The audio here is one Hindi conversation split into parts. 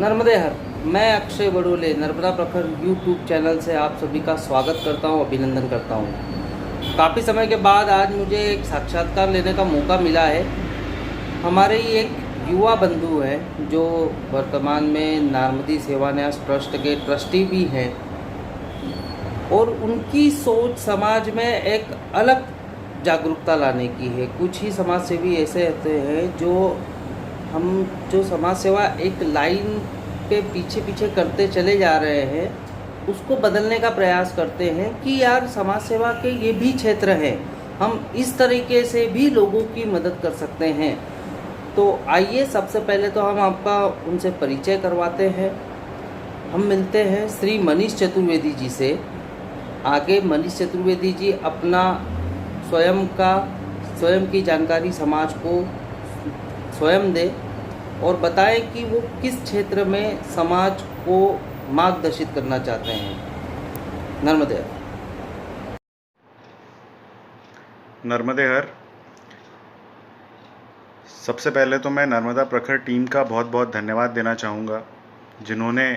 नर्मदे हर। मैं अक्षय बड़ोले नर्मदा प्रखर यूट्यूब चैनल से आप सभी का स्वागत करता हूं, अभिनंदन करता हूं। काफ़ी समय के बाद आज मुझे एक साक्षात्कार लेने का मौका मिला है। हमारे ही एक युवा बंधु हैं जो वर्तमान में नारमदी सेवा न्यास ट्रस्ट के ट्रस्टी भी हैं, और उनकी सोच समाज में एक अलग जागरूकता लाने की है। कुछ ही समाज सेवी ऐसे रहते हैं जो समाज सेवा एक लाइन पे पीछे पीछे करते चले जा रहे हैं, उसको बदलने का प्रयास करते हैं कि यार समाज सेवा के ये भी क्षेत्र हैं, हम इस तरीके से भी लोगों की मदद कर सकते हैं। तो आइए सबसे पहले तो हम आपका उनसे परिचय करवाते हैं। हम मिलते हैं श्री मनीष चतुर्वेदी जी से। आगे मनीष चतुर्वेदी जी अपना स्वयं की जानकारी समाज को स्वयं दे और बताएं कि वो किस क्षेत्र में समाज को मार्गदर्शित करना चाहते हैं। नर्मदे हर। नर्मदे हर। सबसे पहले तो मैं नर्मदा प्रखर टीम का बहुत बहुत धन्यवाद देना चाहूँगा, जिन्होंने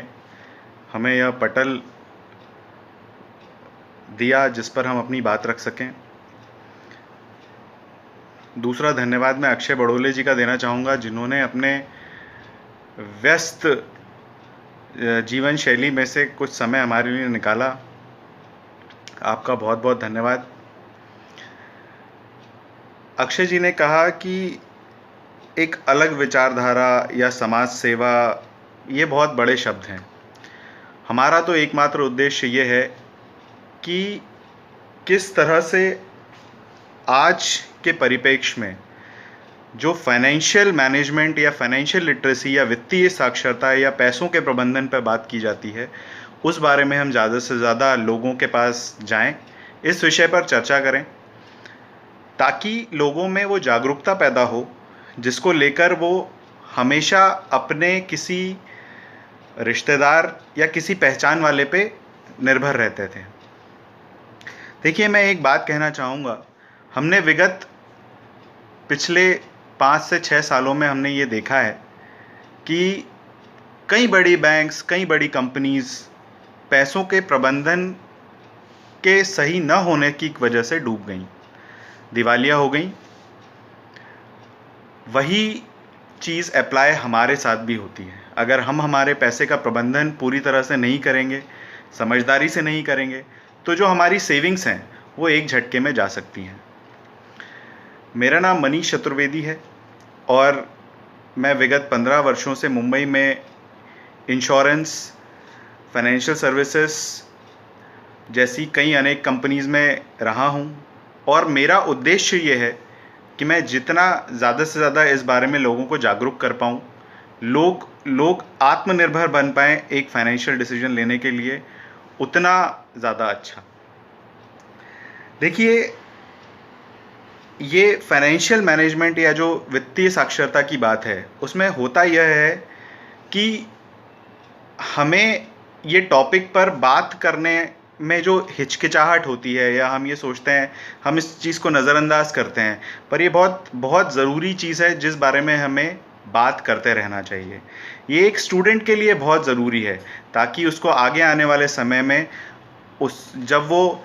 हमें यह पटल दिया जिस पर हम अपनी बात रख सकें। दूसरा धन्यवाद मैं अक्षय बड़ोले जी का देना चाहूँगा, जिन्होंने अपने व्यस्त जीवन शैली में से कुछ समय हमारे लिए निकाला। आपका बहुत बहुत धन्यवाद। अक्षय जी ने कहा कि एक अलग विचारधारा या समाज सेवा, ये बहुत बड़े शब्द हैं। हमारा तो एकमात्र उद्देश्य ये है कि किस तरह से आज के परिप्रेक्ष्य में जो फाइनेंशियल मैनेजमेंट या फाइनेंशियल लिटरेसी या वित्तीय साक्षरता या पैसों के प्रबंधन पर बात की जाती है, उस बारे में हम ज़्यादा से ज़्यादा लोगों के पास जाएं, इस विषय पर चर्चा करें, ताकि लोगों में वो जागरूकता पैदा हो जिसको लेकर वो हमेशा अपने किसी रिश्तेदार या किसी पहचान वाले पे निर्भर रहते थे। देखिए, मैं एक बात कहना चाहूँगा। हमने विगत पिछले 5 से 6 सालों में हमने ये देखा है कि कई बड़ी बैंक्स, कई बड़ी कंपनीज़ पैसों के प्रबंधन के सही न होने की वजह से डूब गईं, दिवालिया हो गईं। वही चीज़ अप्लाई हमारे साथ भी होती है। अगर हम हमारे पैसे का प्रबंधन पूरी तरह से नहीं करेंगे, समझदारी से नहीं करेंगे, तो जो हमारी सेविंग्स हैं वो एक झटके में जा सकती हैं। मेरा नाम मनीष चतुर्वेदी है और मैं विगत 15 वर्षों से मुंबई में इंश्योरेंस, फाइनेंशियल सर्विसेज जैसी कई अनेक कंपनीज़ में रहा हूं, और मेरा उद्देश्य ये है कि मैं जितना ज़्यादा से ज़्यादा इस बारे में लोगों को जागरूक कर पाऊँ, लोग आत्मनिर्भर बन पाएँ एक फाइनेंशियल डिसीजन लेने के लिए, उतना ज़्यादा अच्छा। देखिए, ये फाइनेंशियल मैनेजमेंट या जो वित्तीय साक्षरता की बात है, उसमें होता यह है कि हमें ये टॉपिक पर बात करने में जो हिचकिचाहट होती है, या हम ये सोचते हैं, हम इस चीज़ को नज़रअंदाज करते हैं, पर ये बहुत बहुत ज़रूरी चीज़ है जिस बारे में हमें बात करते रहना चाहिए। ये एक स्टूडेंट के लिए बहुत ज़रूरी है, ताकि उसको आगे आने वाले समय में जब वो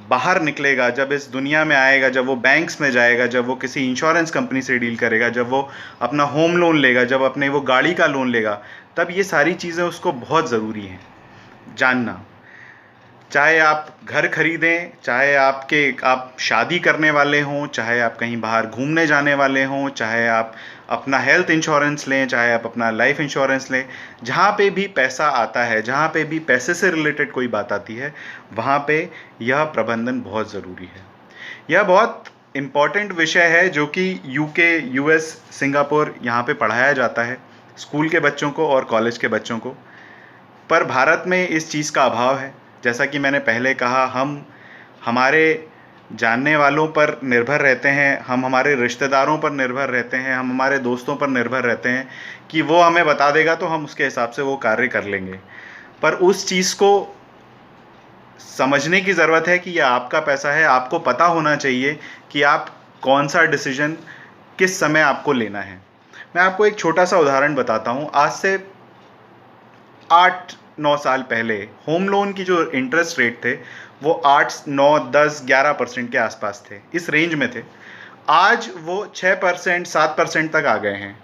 बाहर निकलेगा, जब इस दुनिया में आएगा, जब वो बैंक्स में जाएगा, जब वो किसी इंश्योरेंस कंपनी से डील करेगा, जब वो अपना होम लोन लेगा, जब अपने वो गाड़ी का लोन लेगा, तब ये सारी चीज़ें उसको बहुत ज़रूरी हैं जानना। चाहे आप घर खरीदें, चाहे आप शादी करने वाले हों, चाहे आप कहीं बाहर घूमने जाने वाले हों, चाहे आप अपना हेल्थ इंश्योरेंस लें, चाहे आप अपना लाइफ इंश्योरेंस लें, जहाँ पे भी पैसा आता है, जहाँ पे भी पैसे से रिलेटेड कोई बात आती है, वहाँ पे यह प्रबंधन बहुत ज़रूरी है। यह बहुत इम्पॉर्टेंट विषय है जो कि यूके, यूएस, सिंगापुर यहाँ पे पढ़ाया जाता है स्कूल के बच्चों को और कॉलेज के बच्चों को, पर भारत में इस चीज़ का अभाव है। जैसा कि मैंने पहले कहा, हम हमारे जानने वालों पर निर्भर रहते हैं, हम हमारे रिश्तेदारों पर निर्भर रहते हैं, हम हमारे दोस्तों पर निर्भर रहते हैं कि वो हमें बता देगा तो हम उसके हिसाब से वो कार्य कर लेंगे। पर उस चीज़ को समझने की ज़रूरत है कि यह आपका पैसा है। आपको पता होना चाहिए कि आप कौन सा डिसीजन किस समय आपको लेना है। मैं आपको एक छोटा सा उदाहरण बताता हूँ। आज से 8-9 साल पहले होम लोन की जो इंटरेस्ट रेट थे वो 8-9-10-11% के आसपास थे, इस रेंज में थे। आज वो 6% 7% तक आ गए हैं।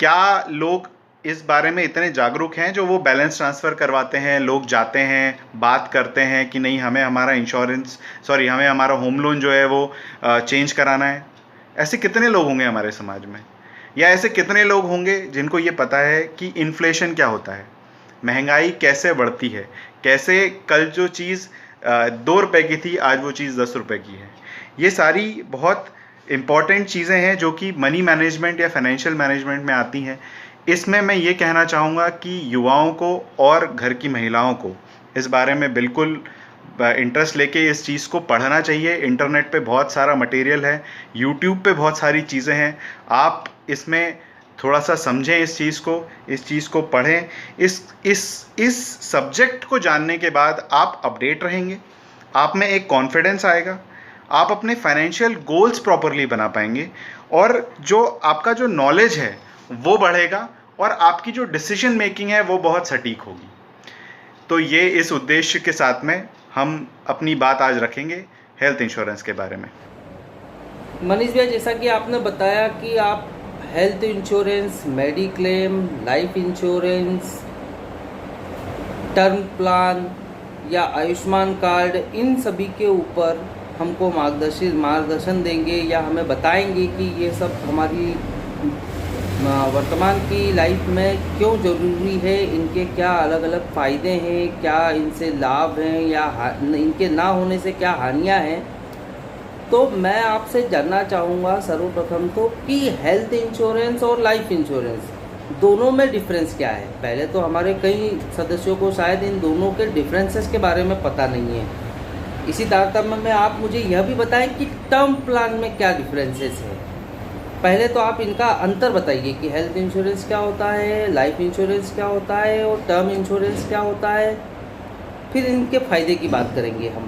क्या लोग इस बारे में इतने जागरूक हैं जो वो बैलेंस ट्रांसफ़र करवाते हैं? लोग जाते हैं, बात करते हैं कि नहीं हमें हमारा हमें हमारा होम लोन जो है वो चेंज कराना है। ऐसे कितने लोग होंगे हमारे समाज में? या ऐसे कितने लोग होंगे जिनको ये पता है कि इन्फ्लेशन क्या होता है, महंगाई कैसे बढ़ती है, कैसे कल जो चीज़ 2 रुपए की थी आज वो चीज़ 10 रुपए की है। ये सारी बहुत इम्पॉर्टेंट चीज़ें हैं जो कि मनी मैनेजमेंट या फाइनेंशियल मैनेजमेंट में आती हैं। इसमें मैं ये कहना चाहूँगा कि युवाओं को और घर की महिलाओं को इस बारे में बिल्कुल इंटरेस्ट लेके इस चीज़ को पढ़ना चाहिए। इंटरनेट पे बहुत सारा मटेरियल है, यूट्यूब पे बहुत सारी चीज़ें हैं। आप इसमें थोड़ा सा समझें इस चीज़ को पढ़ें। इस सब्जेक्ट को जानने के बाद आप अपडेट रहेंगे, आप में एक कॉन्फिडेंस आएगा, आप अपने फाइनेंशियल गोल्स प्रॉपरली बना पाएंगे और जो आपका जो नॉलेज है वो बढ़ेगा और आपकी जो डिसीजन मेकिंग है वो बहुत सटीक होगी। तो ये इस उद्देश्य के साथ में हम अपनी बात आज रखेंगे हेल्थ इंश्योरेंस के बारे में। मनीष भैया, जैसा कि आपने बताया कि आप health insurance, mediclaim, life insurance, term plan या आयुष्मान कार्ड, इन सभी के ऊपर हमको मार्गदर्शन देंगे या हमें बताएंगे कि ये सब हमारी वर्तमान की लाइफ में क्यों ज़रूरी है, इनके क्या अलग अलग फ़ायदे हैं, क्या इनसे लाभ हैं या इनके ना होने से क्या हानियां हैं। तो मैं आपसे जानना चाहूँगा सर्वप्रथम तो कि हेल्थ इंश्योरेंस और लाइफ इंश्योरेंस दोनों में डिफरेंस क्या है। पहले तो हमारे कई सदस्यों को शायद इन दोनों के डिफरेंसेस के बारे में पता नहीं है। इसी तारतम्य में आप मुझे यह भी बताएं कि टर्म प्लान में क्या डिफरेंसेस है। पहले तो आप इनका अंतर बताइए कि हेल्थ इंश्योरेंस क्या होता है, लाइफ इंश्योरेंस क्या होता है और टर्म इंश्योरेंस क्या होता है, फिर इनके फ़ायदे की बात करेंगे। हम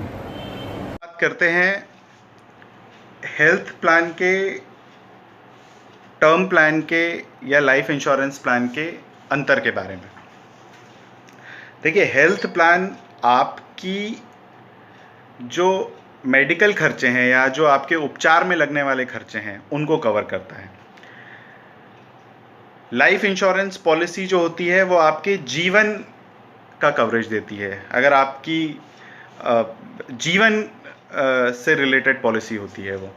बात करते हैं हेल्थ प्लान के, टर्म प्लान के या लाइफ इंश्योरेंस प्लान के अंतर के बारे में। देखिए, हेल्थ प्लान आपकी जो मेडिकल खर्चे हैं या जो आपके उपचार में लगने वाले खर्चे हैं उनको कवर करता है। लाइफ इंश्योरेंस पॉलिसी जो होती है वो आपके जीवन का कवरेज देती है। अगर आपकी जीवन से रिलेटेड पॉलिसी होती है वो।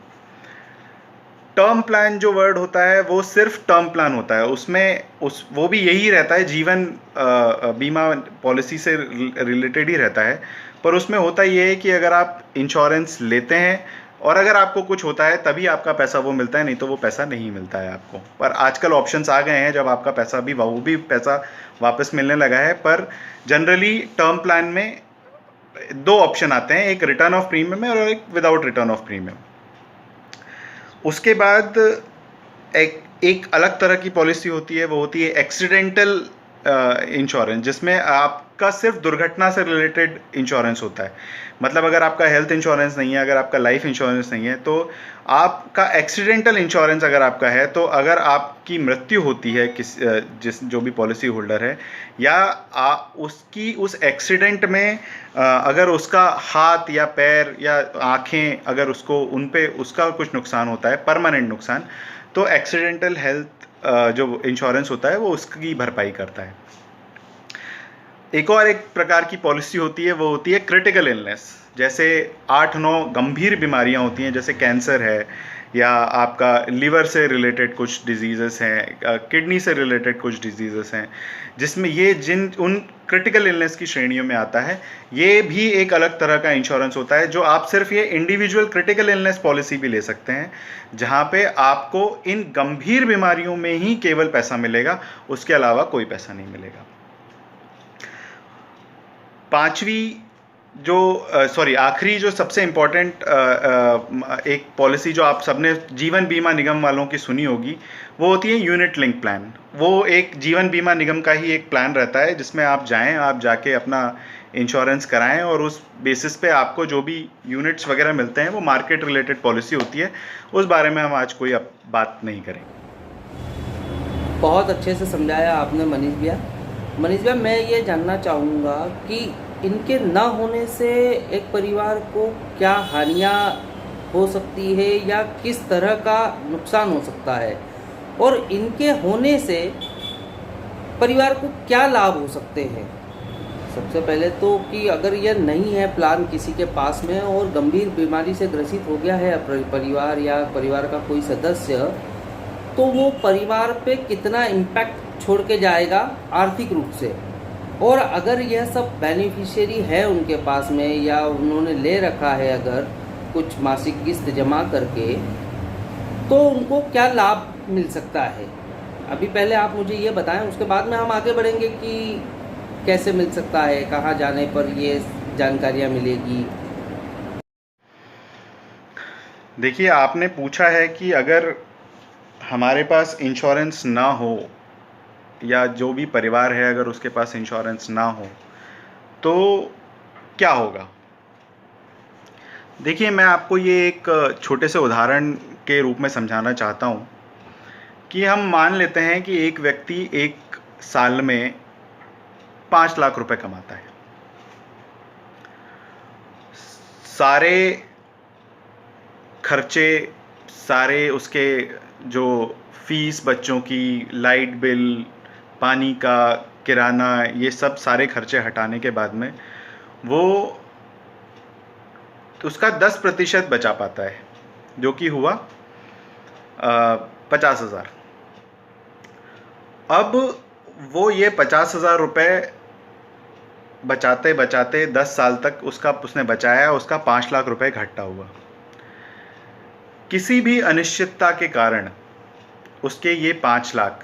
टर्म प्लान जो वर्ड होता है वो सिर्फ टर्म प्लान होता है, उसमें वो भी यही रहता है, जीवन बीमा पॉलिसी से रिलेटेड ही रहता है। पर उसमें होता ये है कि अगर आप इंश्योरेंस लेते हैं और अगर आपको कुछ होता है तभी आपका पैसा वो मिलता है, नहीं तो वो पैसा नहीं मिलता है आपको। पर आजकल ऑप्शंस आ गए हैं जब आपका पैसा भी वो भी पैसा वापस मिलने लगा है। पर जनरली टर्म प्लान में 2 ऑप्शन आते हैं, एक रिटर्न ऑफ प्रीमियम है और एक विदाउट रिटर्न ऑफ प्रीमियम। उसके बाद एक अलग तरह की पॉलिसी होती है, वो होती है एक्सीडेंटल इंश्योरेंस, जिसमें आपका सिर्फ दुर्घटना से रिलेटेड इंश्योरेंस होता है। मतलब अगर आपका हेल्थ इंश्योरेंस नहीं है, अगर आपका लाइफ इंश्योरेंस नहीं है, तो आपका एक्सीडेंटल इंश्योरेंस अगर आपका है, तो अगर आपकी मृत्यु होती है जो भी पॉलिसी होल्डर है, या उसकी उस एक्सीडेंट में अगर उसका हाथ या पैर या आँखें अगर उन पे उसका कुछ नुकसान होता है, परमानेंट नुकसान, तो एक्सीडेंटल हेल्थ जो इंश्योरेंस होता है वो उसकी भरपाई करता है। एक प्रकार की पॉलिसी होती है, वो होती है क्रिटिकल इलनेस। जैसे 8-9 गंभीर बीमारियां होती हैं, जैसे कैंसर है या आपका लिवर से रिलेटेड कुछ डिजीज़ेस हैं, किडनी से रिलेटेड कुछ डिजीज़ेस हैं, जिसमें ये उन क्रिटिकल इलनेस की श्रेणियों में आता है। ये भी एक अलग तरह का इंश्योरेंस होता है, जो आप सिर्फ ये इंडिविजुअल क्रिटिकल इलनेस पॉलिसी भी ले सकते हैं, जहाँ पे आपको इन गंभीर बीमारियों में ही केवल पैसा मिलेगा, उसके अलावा कोई पैसा नहीं मिलेगा। आखिरी जो सबसे इम्पोर्टेंट एक पॉलिसी जो आप सबने जीवन बीमा निगम वालों की सुनी होगी, वो होती है यूनिट लिंक प्लान। वो एक जीवन बीमा निगम का ही एक प्लान रहता है, जिसमें आप जाके अपना इंश्योरेंस कराएं और उस बेसिस पे आपको जो भी यूनिट्स वगैरह मिलते हैं वो मार्केट रिलेटेड पॉलिसी होती है। उस बारे में हम आज कोई बात नहीं करेंगे। बहुत अच्छे से समझाया आपने मनीष भैया। मनीष भाई, मैं ये जानना चाहूँगा कि इनके ना होने से एक परिवार को क्या हानियाँ हो सकती है या किस तरह का नुकसान हो सकता है, और इनके होने से परिवार को क्या लाभ हो सकते हैं। सबसे पहले तो कि अगर यह नहीं है प्लान किसी के पास में और गंभीर बीमारी से ग्रसित हो गया है परिवार या परिवार का कोई सदस्य, तो वो परिवार पे कितना इम्पैक्ट छोड़ के जाएगा आर्थिक रूप से। और अगर यह सब बेनिफिशियरी है उनके पास में या उन्होंने ले रखा है अगर कुछ मासिक किस्त जमा करके, तो उनको क्या लाभ मिल सकता है। अभी पहले आप मुझे ये बताएं, उसके बाद में हम आगे बढ़ेंगे कि कैसे मिल सकता है, कहाँ जाने पर ये जानकारियाँ मिलेगी। देखिए, आपने पूछा है कि अगर हमारे पास इंश्योरेंस ना हो या जो भी परिवार है अगर उसके पास इंश्योरेंस ना हो तो क्या होगा। देखिए, मैं आपको ये एक छोटे से उदाहरण के रूप में समझाना चाहता हूँ कि हम मान लेते हैं कि एक व्यक्ति एक साल में 5 लाख रुपए कमाता है। सारे खर्चे, सारे उसके जो फीस बच्चों की, लाइट बिल, पानी का, किराना, ये सब सारे खर्चे हटाने के बाद में वो उसका 10% बचा पाता है, जो कि हुआ 50,000। अब वो ये 50,000 रुपये बचाते बचाते 10 साल तक उसने बचाया, उसका 5 लाख रुपए इकट्ठा हुआ। किसी भी अनिश्चितता के कारण उसके ये 5 लाख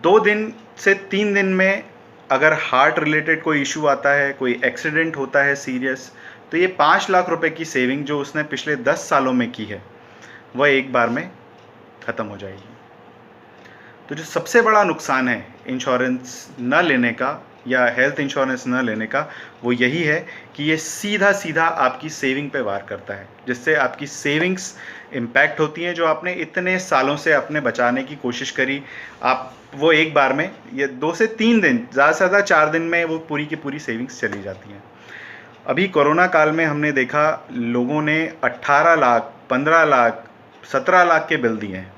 2 दिन से 3 दिन में, अगर हार्ट रिलेटेड कोई इशू आता है, कोई एक्सीडेंट होता है सीरियस, तो ये 5 लाख रुपए की सेविंग जो उसने पिछले 10 सालों में की है वह एक बार में ख़त्म हो जाएगी। तो जो सबसे बड़ा नुकसान है इंश्योरेंस न लेने का या हेल्थ इंश्योरेंस न लेने का, वो यही है कि ये सीधा सीधा आपकी सेविंग पे वार करता है, जिससे आपकी सेविंग्स इम्पैक्ट होती हैं जो आपने इतने सालों से अपने बचाने की कोशिश करी। आप वो एक बार में, ये 2 से 3 दिन, ज़्यादा से ज़्यादा 4 दिन में वो पूरी की पूरी सेविंग्स चली जाती हैं। अभी कोरोना काल में हमने देखा लोगों ने 18 लाख, 15 लाख, 17 लाख के बिल दिए हैं,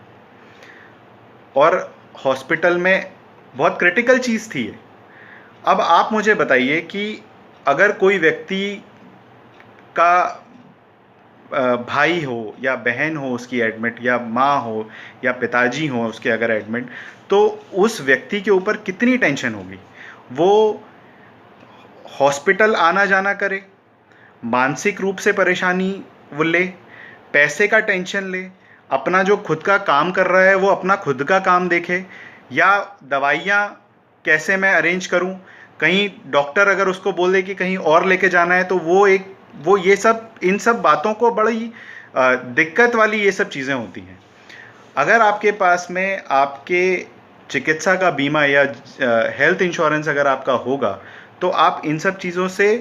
और हॉस्पिटल में बहुत क्रिटिकल चीज़ थी। अब आप मुझे बताइए कि अगर कोई व्यक्ति का भाई हो या बहन हो उसकी एडमिट, या माँ हो या पिताजी हो उसके अगर एडमिट, तो उस व्यक्ति के ऊपर कितनी टेंशन होगी। वो हॉस्पिटल आना जाना करे, मानसिक रूप से परेशानी वो ले, पैसे का टेंशन ले, अपना जो खुद का काम कर रहा है वो अपना खुद का काम देखे, या दवाइयाँ कैसे मैं अरेंज करूं, कहीं डॉक्टर अगर उसको बोल दे कि कहीं और लेके जाना है तो वो ये सब, इन सब बातों को बड़ी दिक्कत वाली ये सब चीज़ें होती हैं। अगर आपके पास में आपके चिकित्सा का बीमा या हेल्थ इंश्योरेंस अगर आपका होगा तो आप इन सब चीज़ों से,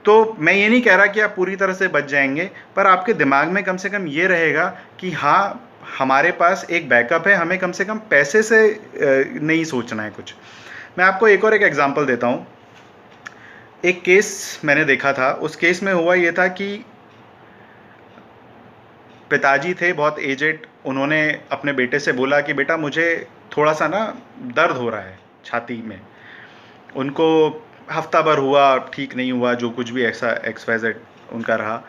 तो मैं ये नहीं कह रहा कि आप पूरी तरह से बच जाएंगे, पर आपके दिमाग में कम से कम ये रहेगा कि हाँ, हमारे पास एक बैकअप है, हमें कम से कम पैसे से नहीं सोचना है कुछ। मैं आपको एक एग्जांपल देता हूँ। एक केस मैंने देखा था, उस केस में हुआ ये था कि पिताजी थे बहुत एजेड, उन्होंने अपने बेटे से बोला कि बेटा मुझे थोड़ा सा ना दर्द हो रहा है छाती में। उनको हफ्ता भर हुआ, ठीक नहीं हुआ, जो कुछ भी ऐसा XYZ उनका रहा।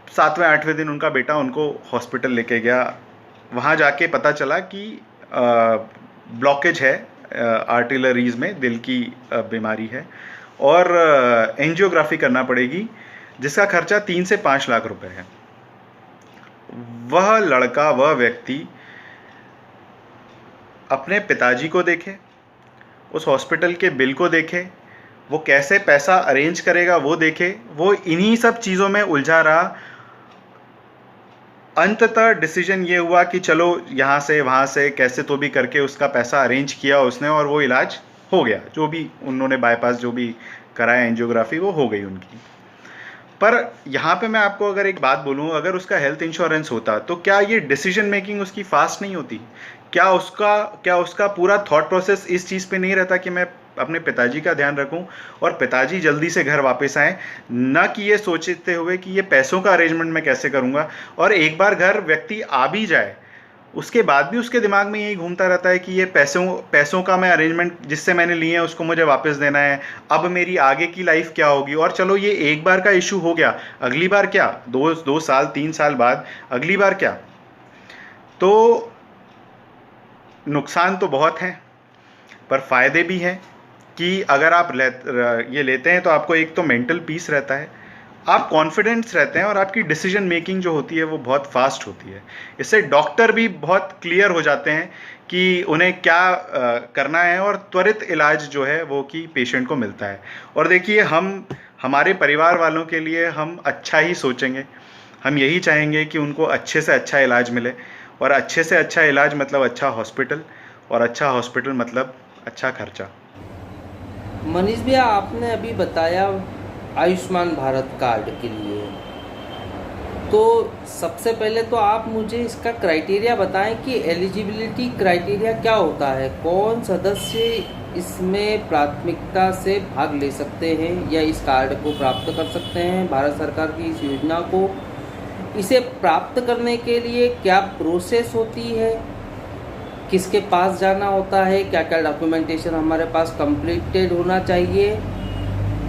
7वें 8वें दिन उनका बेटा उनको हॉस्पिटल लेके गया। वहाँ जाके पता चला कि ब्लॉकेज है आर्टिलरीज में, दिल की बीमारी है, और एंजियोग्राफी करना पड़ेगी, जिसका खर्चा 3 से 5 लाख रुपए है। वह लड़का, वह व्यक्ति अपने पिताजी को देखे, उस हॉस्पिटल के बिल को देखे, वो कैसे पैसा अरेंज करेगा वो देखे, वो इन्हीं सब चीज़ों में उलझा रहा। अंततः डिसीजन ये हुआ कि चलो यहाँ से वहाँ से कैसे तो भी करके उसका पैसा अरेंज किया उसने, और वो इलाज हो गया। जो भी उन्होंने बाईपास जो भी कराया, एंजियोग्राफी, वो हो गई उनकी। पर यहाँ पे मैं आपको अगर एक बात बोलूँ, अगर उसका हेल्थ इंश्योरेंस होता तो क्या ये डिसीजन मेकिंग उसकी फास्ट नहीं होती? क्या उसका पूरा थॉट प्रोसेस इस चीज़ पे नहीं रहता कि मैं अपने पिताजी का ध्यान रखूं और पिताजी जल्दी से घर वापस आएँ, ना कि ये सोचते हुए कि ये पैसों का अरेंजमेंट मैं कैसे करूंगा। और एक बार घर व्यक्ति आ भी जाए, उसके बाद भी उसके दिमाग में यही घूमता रहता है कि ये पैसों का मैं अरेंजमेंट जिससे मैंने लिए हैं उसको मुझे वापस देना है, अब मेरी आगे की लाइफ क्या होगी। और चलो ये एक बार का इशू हो गया, अगली बार क्या, 2 साल 3 साल बाद अगली बार क्या। तो नुकसान तो बहुत हैं, पर फ़ायदे भी हैं कि अगर आप ये लेते हैं तो आपको एक तो मेंटल पीस रहता है, आप कॉन्फिडेंस रहते हैं और आपकी डिसीजन मेकिंग जो होती है वो बहुत फास्ट होती है। इससे डॉक्टर भी बहुत क्लियर हो जाते हैं कि उन्हें क्या करना है और त्वरित इलाज जो है वो कि पेशेंट को मिलता है। और देखिए, हमारे परिवार वालों के लिए हम अच्छा ही सोचेंगे, हम यही चाहेंगे कि उनको अच्छे से अच्छा इलाज मिले, और अच्छे से अच्छा इलाज मतलब अच्छा हॉस्पिटल, और अच्छा हॉस्पिटल मतलब अच्छा खर्चा। मनीष भैया, आपने अभी बताया आयुष्मान भारत कार्ड के लिए, तो सबसे पहले तो आप मुझे इसका क्राइटेरिया बताएं कि एलिजिबिलिटी क्राइटेरिया क्या होता है, कौन सदस्य इसमें प्राथमिकता से भाग ले सकते हैं या इस कार्ड को प्राप्त कर सकते हैं, भारत सरकार की इस योजना को। इसे प्राप्त करने के लिए क्या प्रोसेस होती है, किसके पास जाना होता है, क्या क्या डॉक्यूमेंटेशन हमारे पास कंप्लीटेड होना चाहिए,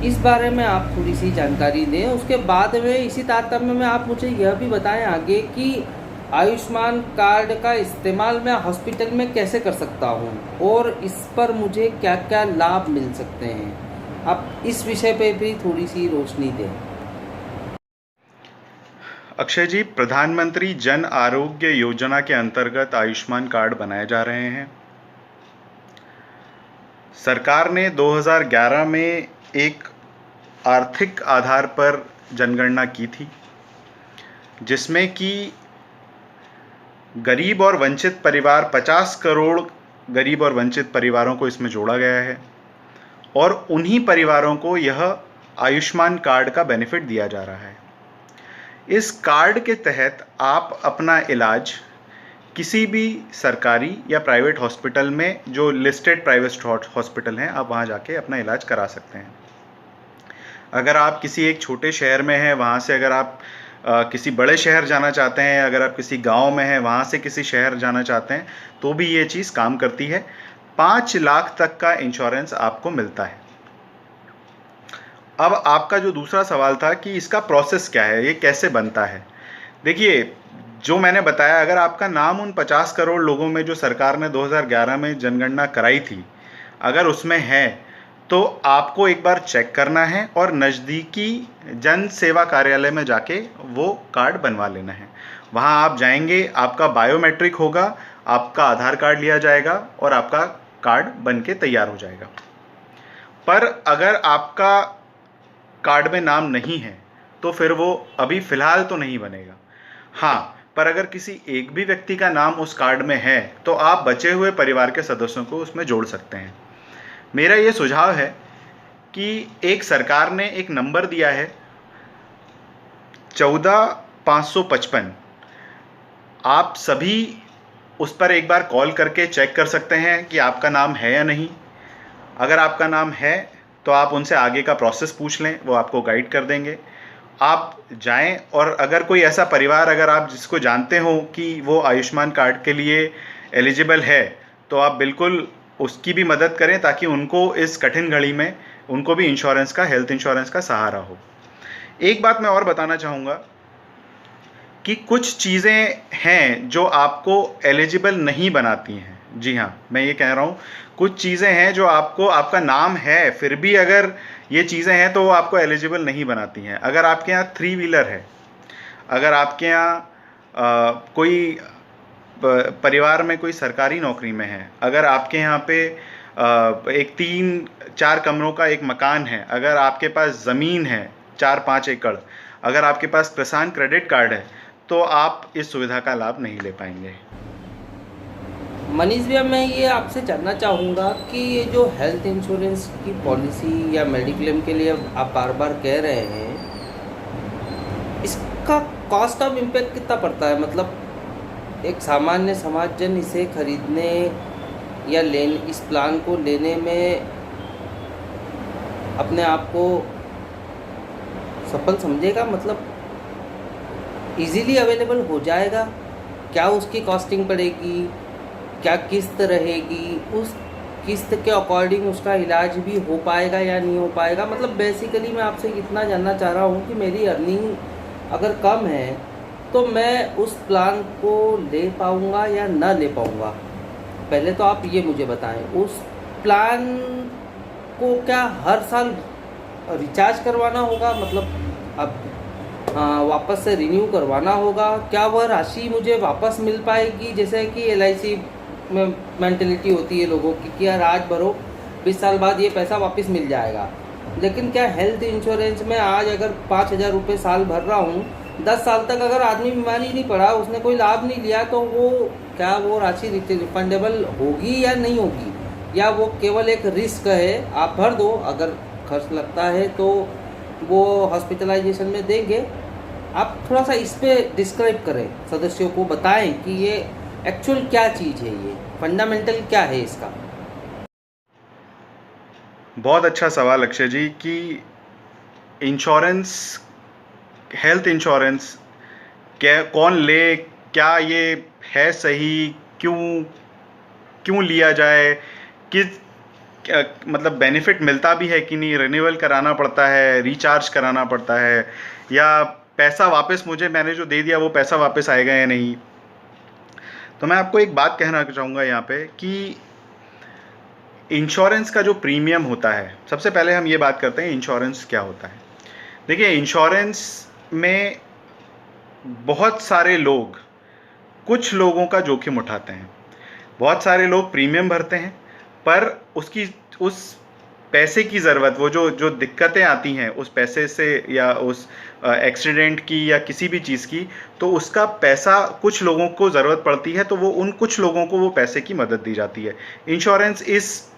इस बारे में आप थोड़ी सी जानकारी दें। उसके बाद में इसी तारतम्य में आप मुझे यह भी बताएं आगे कि आयुष्मान कार्ड का इस्तेमाल मैं हॉस्पिटल में कैसे कर सकता हूं और इस पर मुझे क्या क्या लाभ मिल सकते हैं। आप इस विषय पे भी थोड़ी सी रोशनी दें। अक्षय जी, प्रधानमंत्री जन आरोग्य योजना के अंतर्गत आयुष्मान कार्ड बनाए जा रहे हैं। सरकार ने 2011 में एक आर्थिक आधार पर जनगणना की थी, जिसमें कि गरीब और वंचित परिवार 50 करोड़ गरीब और वंचित परिवारों को इसमें जोड़ा गया है, और उन्हीं परिवारों को यह आयुष्मान कार्ड का बेनिफिट दिया जा रहा है। इस कार्ड के तहत आप अपना इलाज किसी भी सरकारी या प्राइवेट हॉस्पिटल में, जो लिस्टेड प्राइवेट हॉस्पिटल हैं, आप वहाँ जाके अपना इलाज करा सकते हैं। अगर आप किसी एक छोटे शहर में हैं, वहाँ से अगर आप किसी बड़े शहर जाना चाहते हैं, अगर आप किसी गांव में हैं, वहाँ से किसी शहर जाना चाहते हैं, तो भी ये चीज़ काम करती है। 5 लाख तक का इंश्योरेंस आपको मिलता है। अब आपका जो दूसरा सवाल था कि इसका प्रोसेस क्या है, ये कैसे बनता है। देखिए, जो मैंने बताया, अगर आपका नाम उन 50 करोड़ लोगों में जो सरकार ने 2011 में जनगणना कराई थी, अगर उसमें है, तो आपको एक बार चेक करना है और नज़दीकी जन सेवा कार्यालय में जाके वो कार्ड बनवा लेना है। वहाँ आप जाएंगे, आपका बायोमेट्रिक होगा, आपका आधार कार्ड लिया जाएगा और आपका कार्ड बन के तैयार हो जाएगा। पर अगर आपका कार्ड में नाम नहीं है तो फिर वो अभी फ़िलहाल तो नहीं बनेगा। हाँ, पर अगर किसी एक भी व्यक्ति का नाम उस कार्ड में है तो आप बचे हुए परिवार के सदस्यों को उसमें जोड़ सकते हैं। मेरा ये सुझाव है कि एक सरकार ने एक नंबर दिया है 14555, आप सभी उस पर एक बार कॉल करके चेक कर सकते हैं कि आपका नाम है या नहीं। अगर आपका नाम है तो आप उनसे आगे का प्रोसेस पूछ लें, वो आपको गाइड कर देंगे। आप जाएं, और अगर कोई ऐसा परिवार, अगर आप जिसको जानते हो कि वो आयुष्मान कार्ड के लिए एलिजिबल है, तो आप बिल्कुल उसकी भी मदद करें, ताकि उनको इस कठिन घड़ी में उनको भी इंश्योरेंस का, हेल्थ इंश्योरेंस का सहारा हो। एक बात मैं और बताना चाहूँगा कि कुछ चीज़ें हैं जो आपको एलिजिबल नहीं बनाती हैं। जी हाँ, मैं ये कह रहा हूँ, कुछ चीज़ें हैं जो आपको, आपका नाम है फिर भी अगर ये चीज़ें हैं तो वो आपको एलिजिबल नहीं बनाती हैं। अगर आपके यहाँ 3 व्हीलर है, अगर आपके यहाँ कोई परिवार में कोई सरकारी नौकरी में है, अगर आपके यहाँ पे एक 3-4 कमरों का एक मकान है, अगर आपके पास ज़मीन है 4-5 एकड़, अगर आपके पास किसान क्रेडिट कार्ड है, तो आप इस सुविधा का लाभ नहीं ले पाएंगे। मनीष भैया, मैं ये आपसे जानना चाहूँगा कि ये जो हेल्थ इंश्योरेंस की पॉलिसी या मेडिक्लेम के लिए आप बार बार कह रहे हैं, इसका कॉस्ट ऑफ इम्पैक्ट कितना पड़ता है? मतलब एक सामान्य समाजजन इसे खरीदने या इस प्लान को लेने में अपने आप को सफल समझेगा? मतलब इजीली अवेलेबल हो जाएगा? क्या उसकी कॉस्टिंग पड़ेगी? क्या किस्त रहेगी? उस किस्त के अकॉर्डिंग उसका इलाज भी हो पाएगा या नहीं हो पाएगा? मतलब बेसिकली मैं आपसे इतना जानना चाह रहा हूँ कि मेरी अर्निंग अगर कम है तो मैं उस प्लान को ले पाऊँगा या ना ले पाऊँगा? पहले तो आप ये मुझे बताएं। उस प्लान को क्या हर साल रिचार्ज करवाना होगा? मतलब अब वापस से रिन्यू करवाना होगा? क्या वह राशि मुझे वापस मिल पाएगी? जैसे कि LIC में मेंटलिटी होती है लोगों की कि यार आज भरो 20 साल बाद ये पैसा वापस मिल जाएगा। लेकिन क्या हेल्थ इंश्योरेंस में आज अगर 5,000 रुपये साल भर रहा हूँ, 10 साल तक अगर आदमी बीमारी नहीं पड़ा, उसने कोई लाभ नहीं लिया, तो वो राशि रिफंडेबल होगी या नहीं होगी? या वो केवल एक रिस्क है, आप भर दो, अगर खर्च लगता है तो वो हॉस्पिटलाइजेशन में देंगे? आप थोड़ा सा इस पे डिस्क्राइब करें, सदस्यों को बताएं कि ये एक्चुअल क्या चीज़ है, ये फंडामेंटल क्या है इसका। बहुत अच्छा सवाल अक्षय जी कि इंश्योरेंस, हेल्थ इंश्योरेंस क्या कौन ले, क्या ये है सही, क्यों क्यों लिया जाए, किस मतलब बेनिफिट मिलता भी है कि नहीं, रिन्यूअल कराना पड़ता है, रिचार्ज कराना पड़ता है, या पैसा वापस मैंने जो दे दिया वो पैसा वापस आएगा या नहीं। तो मैं आपको एक बात कहना चाहूँगा यहाँ पे कि इंश्योरेंस का जो प्रीमियम होता है, सबसे पहले हम ये बात करते हैं इंश्योरेंस क्या होता है। देखिए, इंश्योरेंस में बहुत सारे लोग, कुछ लोगों का जोखिम उठाते हैं। बहुत सारे लोग प्रीमियम भरते हैं, पर उस पैसे की ज़रूरत, वो जो दिक्कतें आती हैं उस पैसे से या उस एक्सीडेंट की या किसी भी चीज़ की, तो उसका पैसा कुछ लोगों को ज़रूरत पड़ती है, तो वो उन कुछ लोगों को वो पैसे की मदद दी जाती है। इंश्योरेंस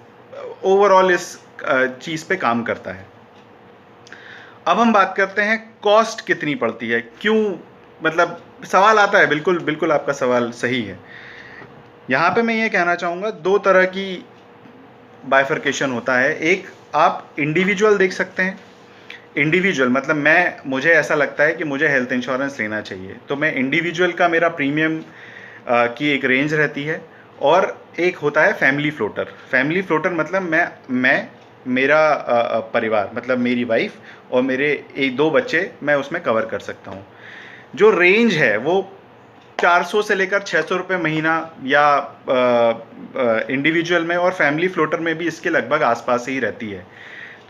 ओवरऑल इस चीज़ पे काम करता है। अब हम बात करते हैं कॉस्ट कितनी पड़ती है, क्यों, मतलब सवाल आता है, बिल्कुल बिल्कुल आपका सवाल सही है। यहाँ पे मैं ये कहना चाहूँगा, दो तरह की बाइफर्केशन होता है। एक, आप इंडिविजुअल देख सकते हैं। इंडिविजुअल मतलब मुझे ऐसा लगता है कि मुझे हेल्थ इंश्योरेंस लेना चाहिए, तो मैं इंडिविजुअल का मेरा प्रीमियम की एक रेंज रहती है। और एक होता है फैमिली फ्लोटर। फैमिली फ्लोटर मतलब मैं मेरा परिवार, मतलब मेरी वाइफ और मेरे 1-2 बच्चे, मैं उसमें कवर कर सकता हूँ। जो रेंज है वो 400 से लेकर 600 रुपये महीना, या इंडिविजुअल में, और फैमिली फ्लोटर में भी इसके लगभग आसपास ही रहती है।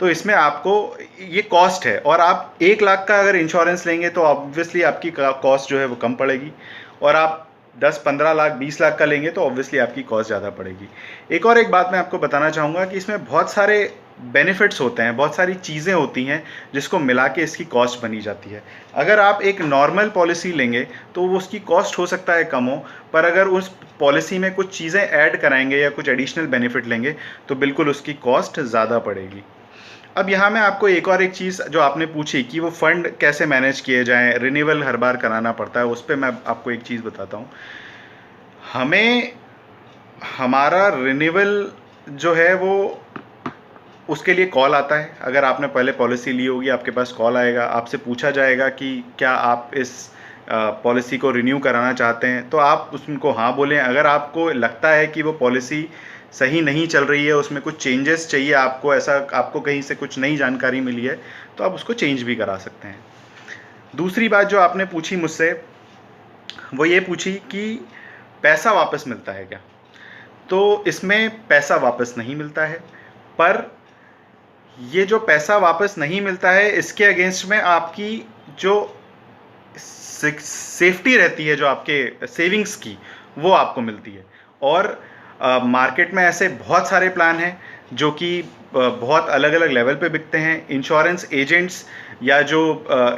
तो इसमें आपको ये कॉस्ट है, और आप 1 लाख का अगर इंश्योरेंस लेंगे तो ऑब्वियसली आपकी कॉस्ट जो है वो कम पड़ेगी, और आप 10-15 लाख 20 लाख का लेंगे तो ऑब्वियसली आपकी कॉस्ट ज़्यादा पड़ेगी। एक बात मैं आपको बताना चाहूँगा कि इसमें बहुत सारे बेनिफिट्स होते हैं, बहुत सारी चीज़ें होती हैं जिसको मिला के इसकी कॉस्ट बनी जाती है। अगर आप एक नॉर्मल पॉलिसी लेंगे तो वो उसकी कॉस्ट हो सकता है कम हो, पर अगर उस पॉलिसी में कुछ चीज़ें ऐड कराएंगे या कुछ एडिशनल बेनिफिट लेंगे तो बिल्कुल उसकी कॉस्ट ज़्यादा पड़ेगी। अब यहाँ मैं आपको एक चीज़ जो आपने पूछी कि वो फ़ंड कैसे मैनेज किए जाएँ, रिन्यूअल हर बार कराना पड़ता है, उस पर मैं आपको एक चीज़ बताता हूँ। हमें हमारा रिन्यूअल जो है वो, उसके लिए कॉल आता है। अगर आपने पहले पॉलिसी ली होगी, आपके पास कॉल आएगा, आपसे पूछा जाएगा कि क्या आप इस पॉलिसी को रिन्यू कराना चाहते हैं, तो आप उसको हाँ बोलें। अगर आपको लगता है कि वो पॉलिसी सही नहीं चल रही है, उसमें कुछ चेंजेस चाहिए आपको, ऐसा आपको कहीं से कुछ नई जानकारी मिली है, तो आप उसको चेंज भी करा सकते हैं। दूसरी बात जो आपने पूछी मुझसे, वो ये पूछी कि पैसा वापस मिलता है क्या। तो इसमें पैसा वापस नहीं मिलता है, पर ये जो पैसा वापस नहीं मिलता है, इसके अगेंस्ट में आपकी जो सेफ्टी रहती है, जो आपके सेविंग्स की, वो आपको मिलती है। और मार्केट में ऐसे बहुत सारे प्लान हैं जो कि बहुत अलग अलग लेवल पे बिकते हैं। इंश्योरेंस एजेंट्स या जो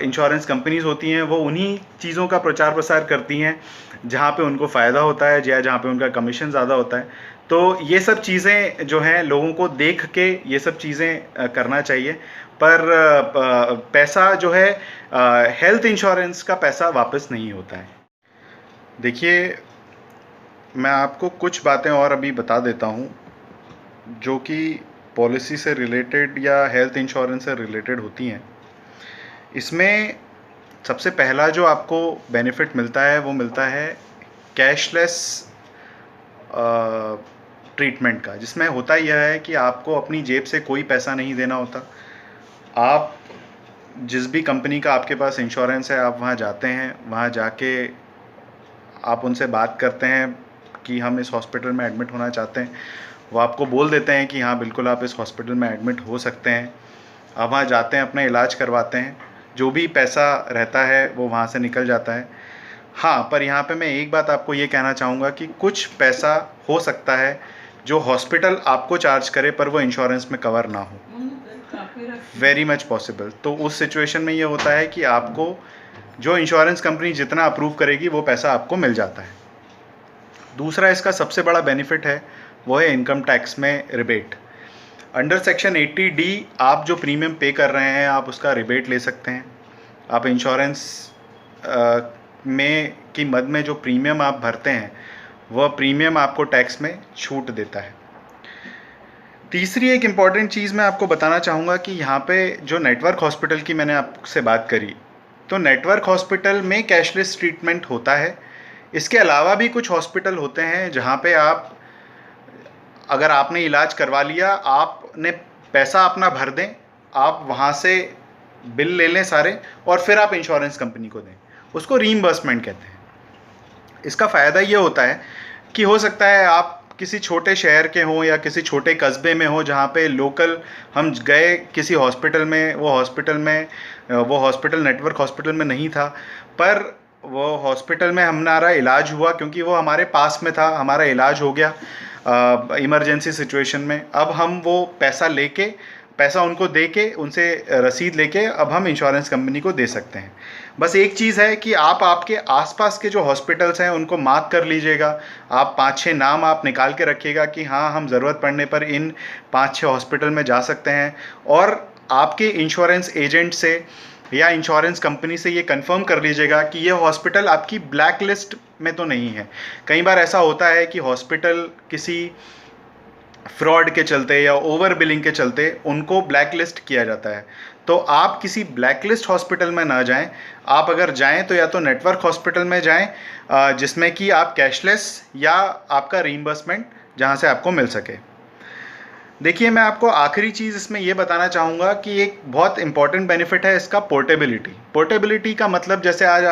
इंश्योरेंस कंपनीज होती हैं, वो उन्हीं चीज़ों का प्रचार प्रसार करती हैं जहाँ पे उनको फ़ायदा होता है या जहाँ पे उनका कमीशन ज़्यादा होता है। तो ये सब चीज़ें जो हैं, लोगों को देख के ये सब चीज़ें करना चाहिए। पर पैसा जो है, हेल्थ इंश्योरेंस का पैसा वापस नहीं होता है। देखिए, मैं आपको कुछ बातें और अभी बता देता हूँ जो कि पॉलिसी से रिलेटेड या हेल्थ इंश्योरेंस से रिलेटेड होती हैं। इसमें सबसे पहला जो आपको बेनिफिट मिलता है वो मिलता है कैशलेस ट्रीटमेंट का, जिसमें होता यह है कि आपको अपनी जेब से कोई पैसा नहीं देना होता। आप जिस भी कंपनी का आपके पास इंश्योरेंस है, आप वहाँ जाते हैं, वहाँ जाके आप उनसे बात करते हैं कि हम इस हॉस्पिटल में एडमिट होना चाहते हैं। वो आपको बोल देते हैं कि हाँ बिल्कुल आप इस हॉस्पिटल में एडमिट हो सकते हैं। आप वहाँ जाते हैं, अपना इलाज करवाते हैं, जो भी पैसा रहता है वो वहाँ से निकल जाता है। हाँ, पर यहाँ पे मैं एक बात आपको ये कहना चाहूँगा कि कुछ पैसा हो सकता है जो हॉस्पिटल आपको चार्ज करे पर वो इंश्योरेंस में कवर ना हो, वेरी मच पॉसिबल। तो उस सिचुएशन में ये होता है कि आपको जो इंश्योरेंस कंपनी जितना अप्रूव करेगी वो पैसा आपको मिल जाता है। दूसरा इसका सबसे बड़ा बेनिफिट है वो है इनकम टैक्स में रिबेट। अंडर सेक्शन 80D आप जो प्रीमियम पे कर रहे हैं आप उसका रिबेट ले सकते हैं। आप इंश्योरेंस में की मद में जो प्रीमियम आप भरते हैं वह प्रीमियम आपको टैक्स में छूट देता है। तीसरी एक इम्पॉर्टेंट चीज़ मैं आपको बताना चाहूँगा कि यहाँ पे जो नेटवर्क हॉस्पिटल की मैंने आपसे बात करी, तो नेटवर्क हॉस्पिटल में कैशलेस ट्रीटमेंट होता है। इसके अलावा भी कुछ हॉस्पिटल होते हैं जहाँ पे आप अगर आपने इलाज करवा लिया, आपने पैसा अपना भर दें, आप वहाँ से बिल ले लें सारे और फिर आप इंश्योरेंस कंपनी को दें, उसको रीइंबर्समेंट कहते हैं। इसका फ़ायदा ये होता है कि हो सकता है आप किसी छोटे शहर के हों या किसी छोटे कस्बे में हो जहाँ पे लोकल हम गए किसी हॉस्पिटल में, वो हॉस्पिटल नेटवर्क हॉस्पिटल में नहीं था, पर वो हॉस्पिटल में हमारा इलाज हुआ क्योंकि वो हमारे पास में था, हमारा इलाज हो गया इमरजेंसी सिचुएशन में। अब हम वो पैसा उनको दे के, उनसे रसीद लेके अब हम इंश्योरेंस कंपनी को दे सकते हैं। बस एक चीज़ है कि आप आपके आसपास के जो हॉस्पिटल्स हैं उनको मार्क कर लीजिएगा। आप 5-6 नाम आप निकाल के रखिएगा कि हाँ हम ज़रूरत पड़ने पर इन 5-6 हॉस्पिटल में जा सकते हैं, और आपके इंश्योरेंस एजेंट से या इंश्योरेंस कंपनी से ये कंफर्म कर लीजिएगा कि ये हॉस्पिटल आपकी ब्लैक लिस्ट में तो नहीं है। कई बार ऐसा होता है कि हॉस्पिटल किसी फ्रॉड के चलते या ओवर बिलिंग के चलते उनको ब्लैक लिस्ट किया जाता है। तो आप किसी ब्लैक लिस्ट हॉस्पिटल में ना जाएं। आप अगर जाएं तो या तो नेटवर्क हॉस्पिटल में जाएं जिसमें कि आप कैशलेस या आपका रीइंबर्समेंट जहां से आपको मिल सके। देखिए, मैं आपको आखिरी चीज़ इसमें ये बताना चाहूँगा कि एक बहुत इंपॉर्टेंट बेनिफिट है इसका पोर्टेबिलिटी का मतलब जैसे आज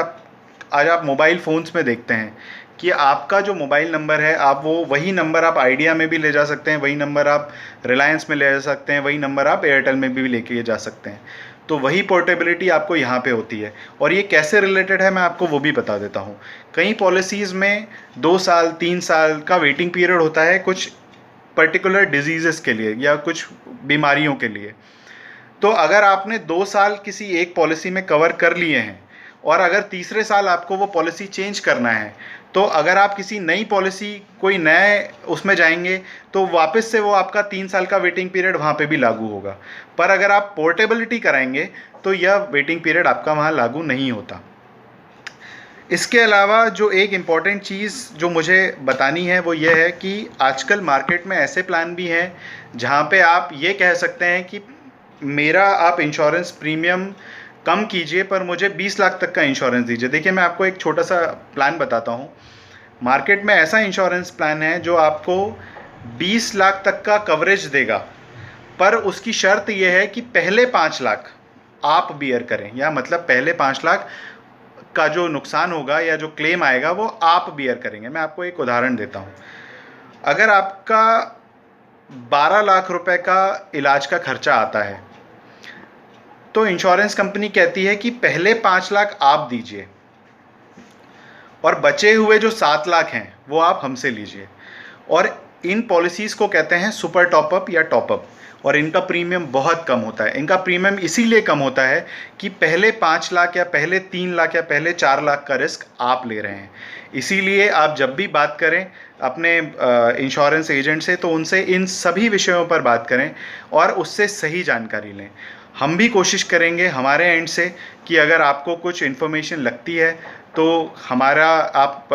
आप मोबाइल फ़ोन्स में देखते हैं कि आपका जो मोबाइल नंबर है आप वही नंबर आप आइडिया में भी ले जा सकते हैं, वही नंबर आप रिलायंस में ले जा सकते हैं, वही नंबर आप एयरटेल में भी लेके जा सकते हैं। तो वही पोर्टेबिलिटी आपको यहाँ पे होती है। और ये कैसे रिलेटेड है मैं आपको वो भी बता देता हूँ। कई पॉलिसीज़ में 2 साल 3 साल का वेटिंग पीरियड होता है कुछ पर्टिकुलर डिजीज़ेस के लिए या कुछ बीमारियों के लिए। तो अगर आपने 2 साल किसी एक पॉलिसी में कवर कर लिए हैं और अगर तीसरे साल आपको वो पॉलिसी चेंज करना है, तो अगर आप किसी नई पॉलिसी कोई नए उसमें जाएंगे तो वापस से वो आपका 3 साल का वेटिंग पीरियड वहाँ पे भी लागू होगा। पर अगर आप पोर्टेबिलिटी कराएंगे तो यह वेटिंग पीरियड आपका वहाँ लागू नहीं होता। इसके अलावा जो एक इम्पॉर्टेंट चीज़ जो मुझे बतानी है वो ये है कि आजकल मार्केट में ऐसे प्लान भी हैं जहाँ पे आप ये कह सकते हैं कि मेरा आप इंश्योरेंस प्रीमियम कम कीजिए पर मुझे 20 लाख तक का इंश्योरेंस दीजिए। देखिए, मैं आपको एक छोटा सा प्लान बताता हूँ। मार्केट में ऐसा इंश्योरेंस प्लान है जो आपको 20 लाख तक का कवरेज देगा, पर उसकी शर्त यह है कि पहले 5 लाख आप बियर करें, या मतलब पहले 5 लाख का जो नुकसान होगा या जो क्लेम आएगा वो आप बियर करेंगे। मैं आपको एक उदाहरण देता हूँ। अगर आपका 12 लाख रुपए का इलाज का खर्चा आता है तो इंश्योरेंस कंपनी कहती है कि पहले 5 लाख आप दीजिए और बचे हुए जो 7 लाख हैं वो आप हमसे लीजिए। और इन पॉलिसीज़ को कहते हैं सुपर टॉपअप या टॉपअप, और इनका प्रीमियम बहुत कम होता है। इनका प्रीमियम इसीलिए कम होता है कि पहले 5 लाख या पहले 3 लाख या पहले 4 लाख का रिस्क आप ले रहे हैं। इसीलिए आप जब भी बात करें अपने इंश्योरेंस एजेंट से तो उनसे इन सभी विषयों पर बात करें और उससे सही जानकारी लें। हम भी कोशिश करेंगे हमारे एंड से कि अगर आपको कुछ इन्फॉर्मेशन लगती है तो हमारा आप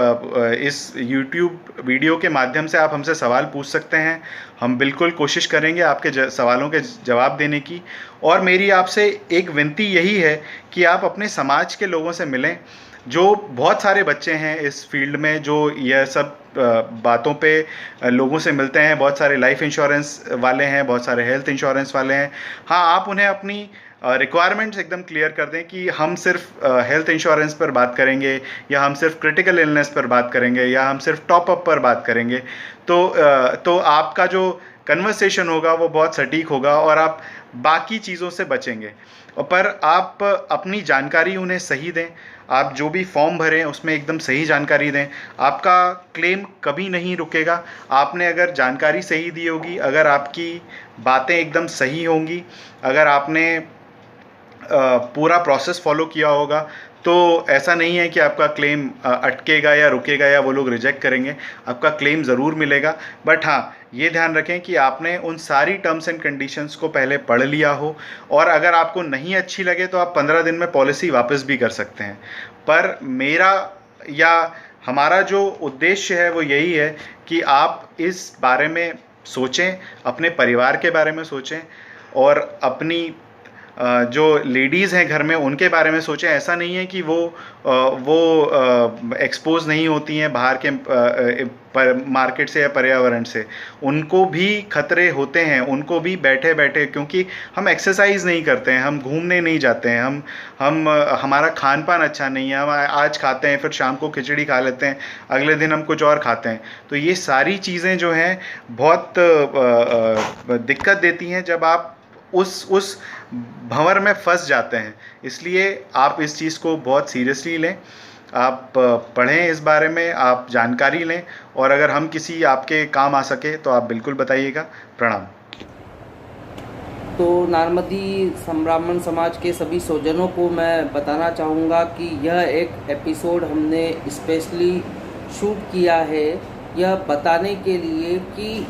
इस YouTube वीडियो के माध्यम से आप हमसे सवाल पूछ सकते हैं। हम बिल्कुल कोशिश करेंगे आपके सवालों के जवाब देने की। और मेरी आपसे एक विनती यही है कि आप अपने समाज के लोगों से मिलें। जो बहुत सारे बच्चे हैं इस फील्ड में जो यह सब बातों पे लोगों से मिलते हैं। बहुत सारे लाइफ इंश्योरेंस वाले हैं, बहुत सारे हेल्थ इंश्योरेंस वाले हैं। हाँ, आप उन्हें अपनी रिक्वायरमेंट्स एकदम क्लियर कर दें कि हम सिर्फ हेल्थ इंश्योरेंस पर बात करेंगे, या हम सिर्फ क्रिटिकल इलनेस पर बात करेंगे, या हम सिर्फ टॉप अप पर बात करेंगे। तो आपका जो कन्वर्सेशन होगा वो बहुत सटीक होगा और आप बाकी चीज़ों से बचेंगे। पर आप अपनी जानकारी उन्हें सही दें। आप जो भी फॉर्म भरें उसमें एकदम सही जानकारी दें। आपका क्लेम कभी नहीं रुकेगा। आपने अगर जानकारी सही दी होगी, अगर आपकी बातें एकदम सही होंगी, अगर आपने पूरा प्रोसेस फॉलो किया होगा, तो ऐसा नहीं है कि आपका क्लेम अटकेगा या रुकेगा या वो लोग रिजेक्ट करेंगे। आपका क्लेम ज़रूर मिलेगा। बट हाँ, ये ध्यान रखें कि आपने उन सारी टर्म्स एंड कंडीशंस को पहले पढ़ लिया हो, और अगर आपको नहीं अच्छी लगे तो आप 15 दिन में पॉलिसी वापस भी कर सकते हैं। पर मेरा या हमारा जो उद्देश्य है वो यही है कि आप इस बारे में सोचें, अपने परिवार के बारे में सोचें, और अपनी जो लेडीज़ हैं घर में उनके बारे में सोचें। ऐसा नहीं है कि वो एक्सपोज नहीं होती हैं बाहर के मार्केट से या पर्यावरण से। उनको भी खतरे होते हैं, उनको भी बैठे बैठे, क्योंकि हम एक्सरसाइज नहीं करते हैं, हम घूमने नहीं जाते हैं, हमारा खान पान अच्छा नहीं है। हम आज खाते हैं, फिर शाम को खिचड़ी खा लेते हैं, अगले दिन हम कुछ और खाते हैं। तो ये सारी चीज़ें जो हैं बहुत दिक्कत देती हैं जब आप उस भंवर में फंस जाते हैं। इसलिए आप इस चीज़ को बहुत सीरियसली लें। आप पढ़ें इस बारे में, आप जानकारी लें, और अगर हम किसी आपके काम आ सके तो आप बिल्कुल बताइएगा। प्रणाम। तो नार्मदी ब्राह्मण समाज के सभी स्वजनों को मैं बताना चाहूँगा कि यह एक एपिसोड हमने स्पेशली शूट किया है यह बताने के लिए कि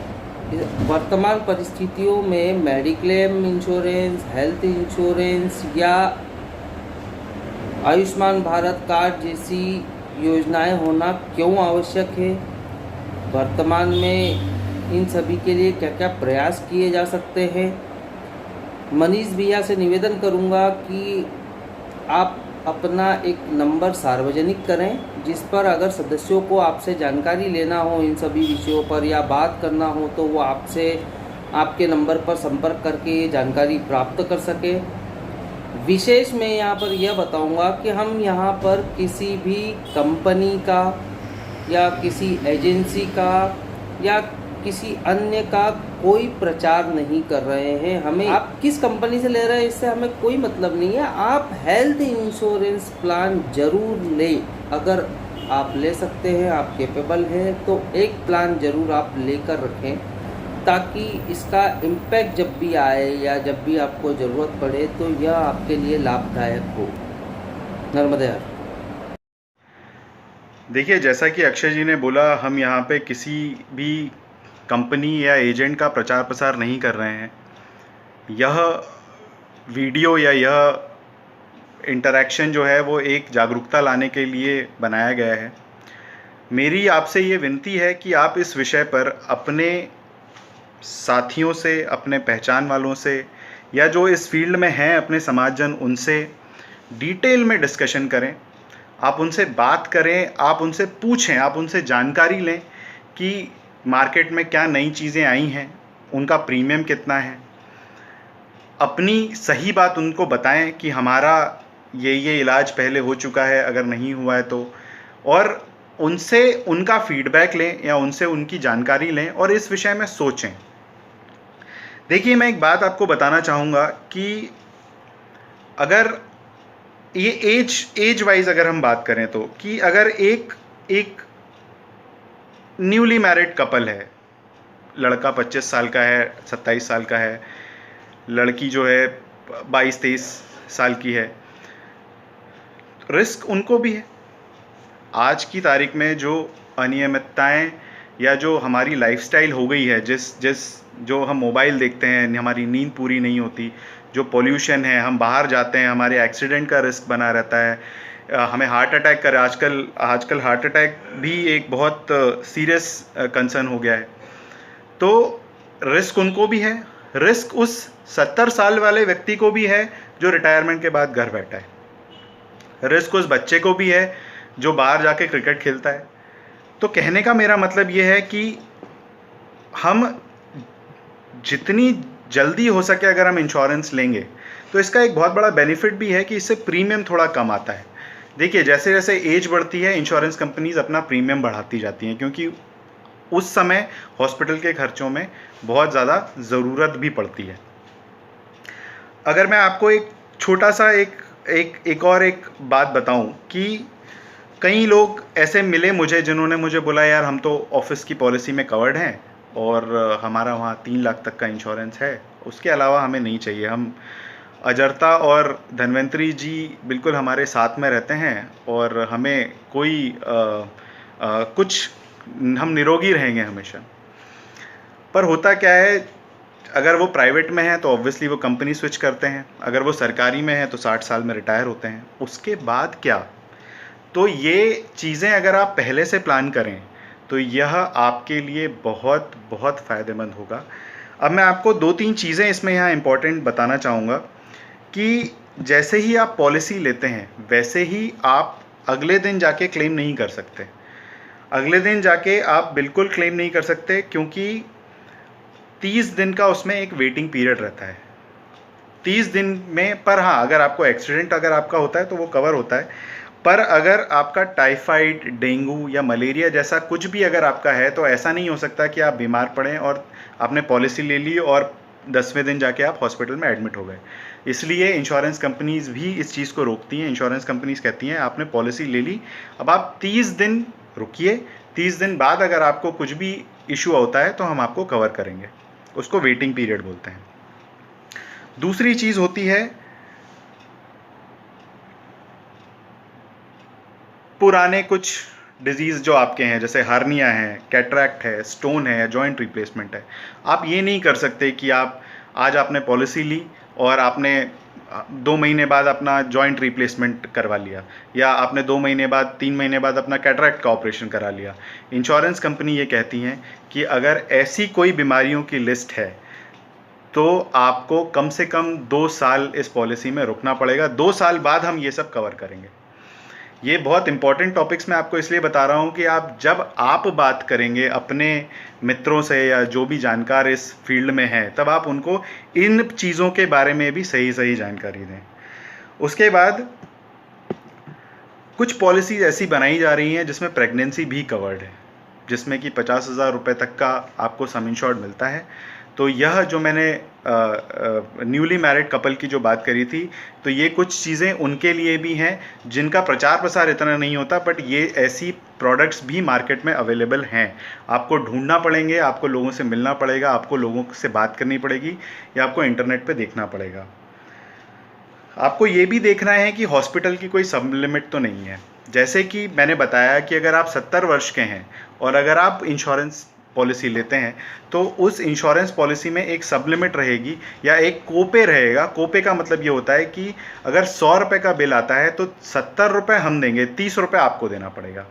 वर्तमान परिस्थितियों में मेडिक्लेम इंश्योरेंस, हेल्थ इंश्योरेंस या आयुष्मान भारत कार्ड जैसी योजनाएं होना क्यों आवश्यक है। वर्तमान में इन सभी के लिए क्या क्या प्रयास किए जा सकते हैं। मनीष भैया से निवेदन करूंगा कि आप अपना एक नंबर सार्वजनिक करें, जिस पर अगर सदस्यों को आपसे जानकारी लेना हो इन सभी विषयों पर या बात करना हो तो वो आपसे आपके नंबर पर संपर्क करके ये जानकारी प्राप्त कर सके। विशेष मैं यहाँ पर यह बताऊंगा कि हम यहाँ पर किसी भी कंपनी का या किसी एजेंसी का या किसी अन्य का कोई प्रचार नहीं कर रहे हैं। हमें आप किस कंपनी से ले रहे हैं इससे हमें कोई मतलब नहीं है। आप हेल्थ इंश्योरेंस प्लान जरूर लें। अगर आप ले सकते हैं, आप कैपेबल हैं, तो एक प्लान जरूर आप लेकर रखें, ताकि इसका इम्पैक्ट जब भी आए या जब भी आपको ज़रूरत पड़े तो यह आपके लिए लाभदायक हो। नर्मदे। देखिए, जैसा कि अक्षय जी ने बोला, हम यहाँ पे किसी भी कंपनी या एजेंट का प्रचार प्रसार नहीं कर रहे हैं। यह वीडियो या यह इंटरेक्शन जो है वो एक जागरूकता लाने के लिए बनाया गया है। मेरी आपसे ये विनती है कि आप इस विषय पर अपने साथियों से, अपने पहचान वालों से, या जो इस फील्ड में हैं अपने समाजजन, उनसे डिटेल में डिस्कशन करें। आप उनसे बात करें, आप उनसे पूछें, आप उनसे जानकारी लें कि मार्केट में क्या नई चीज़ें आई हैं, उनका प्रीमियम कितना है। अपनी सही बात उनको बताएं कि हमारा ये इलाज पहले हो चुका है, अगर नहीं हुआ है तो। और उनसे उनका फीडबैक लें या उनसे उनकी जानकारी लें और इस विषय में सोचें। देखिए, मैं एक बात आपको बताना चाहूँगा कि अगर ये एज वाइज अगर हम बात करें तो, कि अगर एक न्यूली मैरिड कपल है, लड़का 25 साल का है, 27 साल का है, लड़की जो है 22-23 साल की है, रिस्क उनको भी है। आज की तारीख में जो अनियमितताएं या जो हमारी लाइफस्टाइल हो गई है, जो हम मोबाइल देखते हैं, हमारी नींद पूरी नहीं होती, जो पोल्यूशन है, हम बाहर जाते हैं, हमारे एक्सीडेंट का रिस्क बना रहता है, हमें हार्ट अटैक कर, आजकल हार्ट अटैक भी एक बहुत सीरियस कंसर्न हो गया है। तो रिस्क उनको भी है, रिस्क उस 70 साल वाले व्यक्ति को भी है जो रिटायरमेंट के बाद घर बैठा है, रिस्क उस बच्चे को भी है जो बाहर जाके क्रिकेट खेलता है। तो कहने का मेरा मतलब ये है कि हम जितनी जल्दी हो सके अगर हम इंश्योरेंस लेंगे तो इसका एक बहुत बड़ा बेनिफिट भी है कि इससे प्रीमियम थोड़ा कम आता है। देखिए, जैसे जैसे एज बढ़ती है इंश्योरेंस कंपनीज अपना प्रीमियम बढ़ाती जाती हैं, क्योंकि उस समय हॉस्पिटल के खर्चों में बहुत ज़्यादा ज़रूरत भी पड़ती है। अगर मैं आपको एक छोटा सा एक बात बताऊं कि कई लोग ऐसे मिले मुझे जिन्होंने मुझे बोला, यार हम तो ऑफिस की पॉलिसी में कवर्ड हैं और हमारा वहाँ 3 लाख तक का इंश्योरेंस है, उसके अलावा हमें नहीं चाहिए। हम अजरता और धन्वंतरी जी बिल्कुल हमारे साथ में रहते हैं और हमें कोई कुछ, हम निरोगी रहेंगे हमेशा। पर होता क्या है, अगर वो प्राइवेट में है तो ऑब्वियसली वो कंपनी स्विच करते हैं, अगर वो सरकारी में है तो 60 साल में रिटायर होते हैं। उसके बाद क्या? तो ये चीज़ें अगर आप पहले से प्लान करें तो यह आपके लिए बहुत बहुत फ़ायदेमंद होगा। अब मैं आपको 2-3 चीज़ें इसमें यहाँ इम्पॉर्टेंट बताना चाहूँगा कि जैसे ही आप पॉलिसी लेते हैं वैसे ही आप अगले दिन जाके क्लेम नहीं कर सकते। अगले दिन जाके आप बिल्कुल क्लेम नहीं कर सकते, क्योंकि 30 दिन का उसमें एक वेटिंग पीरियड रहता है। 30 दिन में, पर हाँ, अगर आपको एक्सीडेंट अगर आपका होता है तो वो कवर होता है। पर अगर आपका टाइफाइड, डेंगू या मलेरिया जैसा कुछ भी अगर आपका है तो ऐसा नहीं हो सकता कि आप बीमार पड़ें और आपने पॉलिसी ले ली और 10वें दिन जाके आप हॉस्पिटल में एडमिट हो गए। इसलिए इंश्योरेंस कंपनीज़ भी इस चीज़ को रोकती हैं। इंश्योरेंस कंपनीज़ कहती हैं आपने पॉलिसी ले ली, अब आप 30 दिन रुकिए, 30 दिन बाद अगर आपको कुछ भी इशू होता है तो हम आपको कवर करेंगे। उसको वेटिंग पीरियड बोलते हैं। दूसरी चीज़ होती है पुराने कुछ डिजीज़ जो आपके हैं, जैसे हार्निया है, कैटरैक्ट है, स्टोन है, जॉइंट रिप्लेसमेंट है। आप ये नहीं कर सकते कि आप आज आपने पॉलिसी ली और आपने 2 महीने बाद अपना जॉइंट रिप्लेसमेंट करवा लिया, या आपने 2 महीने बाद, 3 महीने बाद अपना कैटरैक्ट का ऑपरेशन करा लिया। इंश्योरेंस कंपनी ये कहती हैं कि अगर ऐसी कोई बीमारियों की लिस्ट है तो आपको कम से कम 2 साल इस पॉलिसी में रुकना पड़ेगा। 2 साल बाद हम ये सब कवर करेंगे। ये बहुत इंपॉर्टेंट टॉपिक्स मैं आपको इसलिए बता रहा हूँ कि जब आप बात करेंगे अपने मित्रों से या जो भी जानकार इस फील्ड में हैं, तब आप उनको इन चीज़ों के बारे में भी सही जानकारी दें। उसके बाद कुछ पॉलिसीज़ ऐसी बनाई जा रही हैं जिसमें प्रेगनेंसी भी कवर्ड है, जिसमें कि 50,000 रुपये तक का आपको सम इंश्योर्ड मिलता है। तो यह जो मैंने न्यूली मैरिड कपल की जो बात करी थी, तो ये कुछ चीज़ें उनके लिए भी हैं जिनका प्रचार प्रसार इतना नहीं होता, बट ये ऐसी प्रोडक्ट्स भी मार्केट में अवेलेबल हैं। आपको ढूंढना पड़ेंगे, आपको लोगों से मिलना पड़ेगा, आपको लोगों से बात करनी पड़ेगी, या आपको इंटरनेट पे देखना पड़ेगा। आपको ये भी देखना है कि हॉस्पिटल की कोई सब लिमिट तो नहीं है। जैसे कि मैंने बताया कि अगर आप 70 वर्ष के हैं और अगर आप इंश्योरेंस पॉलिसी लेते हैं तो उस इंश्योरेंस पॉलिसी में एक सब लिमिट रहेगी या एक कोपे रहेगा। कोपे का मतलब ये होता है कि अगर 100 रुपये का बिल आता है तो 70 रुपये हम देंगे, 30 रुपये आपको देना पड़ेगा।